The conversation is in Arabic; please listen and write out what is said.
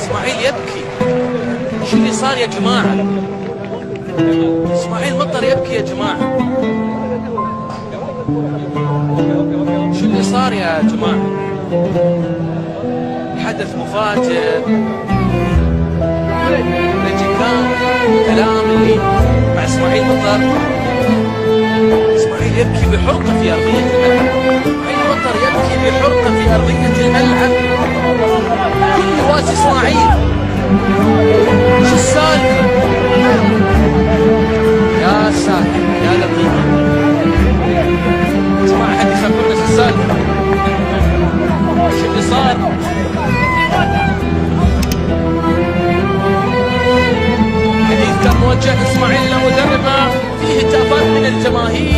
اسماعيل يبكي. شو اللي صار يا جماعة؟ اسماعيل مطر يبكي يا جماعة. شو اللي صار يا جماعة؟ حدث مفاجئ. نجي كان كلام اللي مع اسماعيل مطر. اسماعيل يبكي بحرقة في أرضية الملعب. اسماعيل مطر يبكي بحرقة في أرضية الملعب. كل واس اسماعيل. شو السالفة؟ يا ساتر يا لطيف. اسمع حد يخبرنا شو السالفة. شو اللي صار؟ حديث كان موجه اسماعيل لمدربه، فيه هتافات من الجماهير.